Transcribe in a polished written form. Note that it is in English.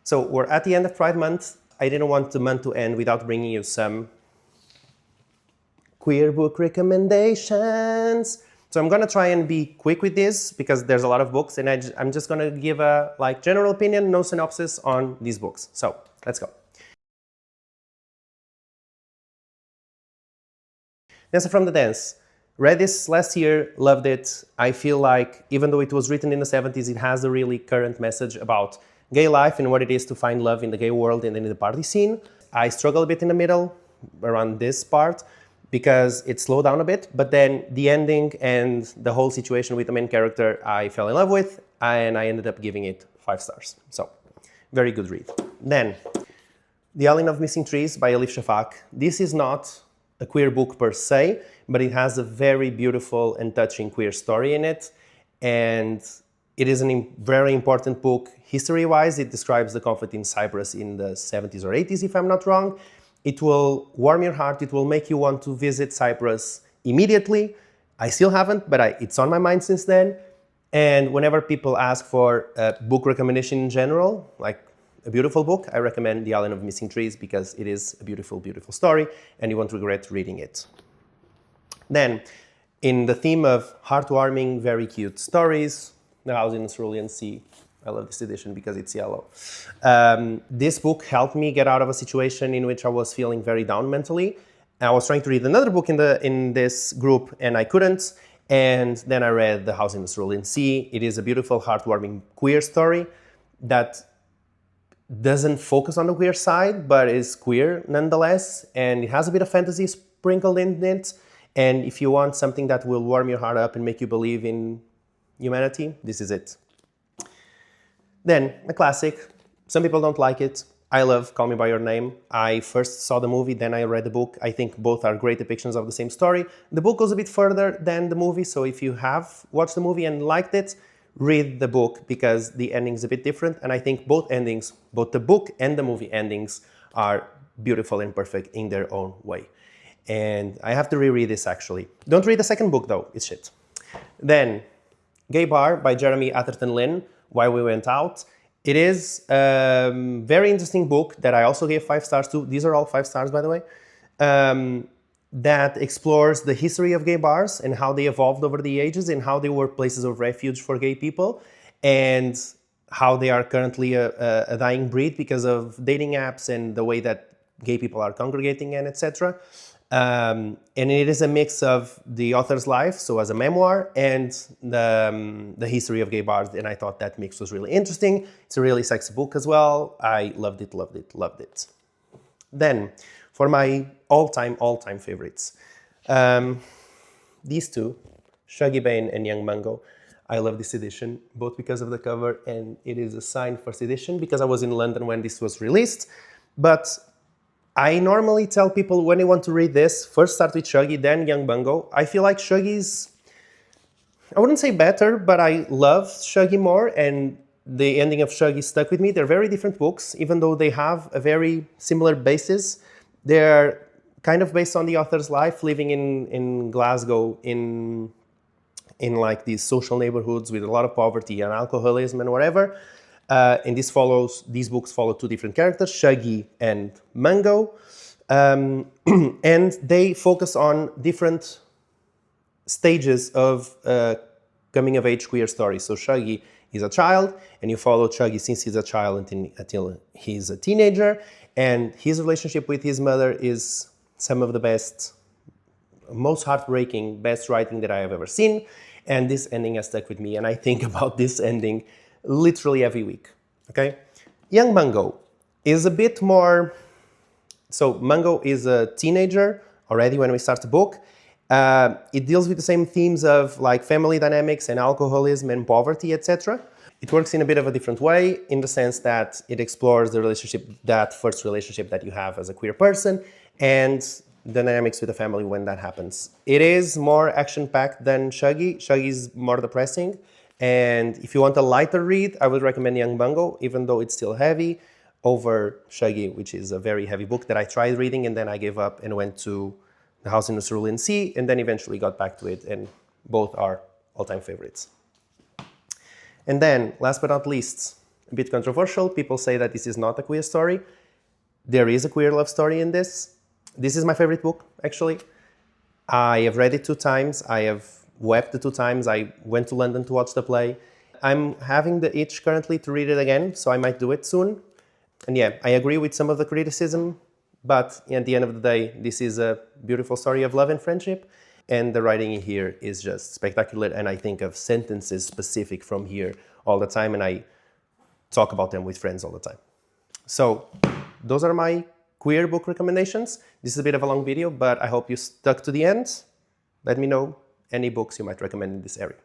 So we're at the end of Pride Month. I didn't want the month to end without bringing you some queer book recommendations. So I'm gonna try and be quick with this because there's a lot of books, and I'm just gonna give a general opinion, no synopsis on these books. So let's go. Dancer from the Dance. Read this last year, loved it. I feel like even though it was written in the 70s, it has a really current message about gay life and what it is to find love in the gay world and in the party scene. I struggle a bit in the middle around this part because it slowed down a bit, but then the ending and the whole situation with the main character I fell in love with, and I ended up giving it 5 stars. So, very good read. Then, The Island of Missing Trees by Elif Shafak. This is not a queer book per se, but it has a very beautiful and touching queer story in it, and it is a very important book history-wise. It describes the conflict in Cyprus in the 70s or 80s, if I'm not wrong. It will warm your heart. It will make you want to visit Cyprus immediately. I still haven't, but it's on my mind since then. And whenever people ask for a book recommendation in general, like a beautiful book, I recommend The Island of Missing Trees because it is a beautiful, beautiful story and you won't regret reading it. Then, in the theme of heartwarming, very cute stories, The House in the Cerulean Sea. I love this edition because it's yellow. This book helped me get out of a situation in which I was feeling very down mentally. I was trying to read another book in this group and I couldn't. And then I read The House in the Cerulean Sea. It is a beautiful, heartwarming queer story that doesn't focus on the queer side, but is queer nonetheless. And it has a bit of fantasy sprinkled in it. And if you want something that will warm your heart up and make you believe in humanity, this is it. Then, a classic. Some people don't like it. I love Call Me By Your Name. I first saw the movie, then I read the book. I think both are great depictions of the same story. The book goes a bit further than the movie, so if you have watched the movie and liked it, read the book because the ending is a bit different. And I think both endings, both the book and the movie endings, are beautiful and perfect in their own way. And I have to reread this actually. Don't read the second book though, it's shit. Then, Gay Bar by Jeremy Atherton Lynn. Why We Went Out. It is a very interesting book that I also gave 5 stars to. These are all 5 stars, by the way. That explores the history of gay bars and how they evolved over the ages and how they were places of refuge for gay people and how they are currently a dying breed because of dating apps and the way that gay people are congregating and etc. And it is a mix of the author's life, so as a memoir, and the history of gay bars, and I thought that mix was really interesting. It's a really sexy book as well. I loved it, loved it, loved it. Then, for my all-time favorites, these two, Shuggie, Bain, and Young Mungo. I love this edition, both because of the cover, and it is a signed first edition, because I was in London when this was released, but I normally tell people when they want to read this, first start with Shuggie, then Young Mungo. I feel like Shuggie's, I wouldn't say better, but I love Shuggie more, and the ending of Shuggie stuck with me. They're very different books, even though they have a very similar basis. They're kind of based on the author's life, living in Glasgow, in like these social neighborhoods with a lot of poverty and alcoholism and whatever. And these books follow 2 different characters, Shuggie and Mungo, and they focus on different stages of coming-of-age queer stories. So Shuggie is a child, and you follow Shuggie since he's a child until he's a teenager, and his relationship with his mother is some of the best, most heartbreaking, best writing that I have ever seen, and this ending has stuck with me, and I think about this ending literally every week, okay? Young Mungo is a bit more, so Mungo is a teenager already when we start the book. It deals with the same themes of like family dynamics and alcoholism and poverty, etc. It works in a bit of a different way in the sense that it explores the relationship, that first relationship that you have as a queer person and the dynamics with the family when that happens. It is more action-packed than Shuggie. Shuggie is more depressing. And if you want a lighter read, I would recommend Young Mungo, even though it's still heavy, over Shuggie, which is a very heavy book that I tried reading and then I gave up and went to The House in the Cerulean Sea and then eventually got back to it, and both are all-time favorites. And then, last but not least, a bit controversial. People say that this is not a queer story. There is a queer love story in this. This is my favorite book, actually. I have read it 2 times. I have wept the 2 times. I went to London to watch the play. I'm having the itch currently to read it again, so I might do it soon. And yeah, I agree with some of the criticism, but at the end of the day, this is a beautiful story of love and friendship. And the writing in here is just spectacular. And I think of sentences specific from here all the time, and I talk about them with friends all the time. So those are my queer book recommendations. This is a bit of a long video, but I hope you stuck to the end. Let me know any books you might recommend in this area.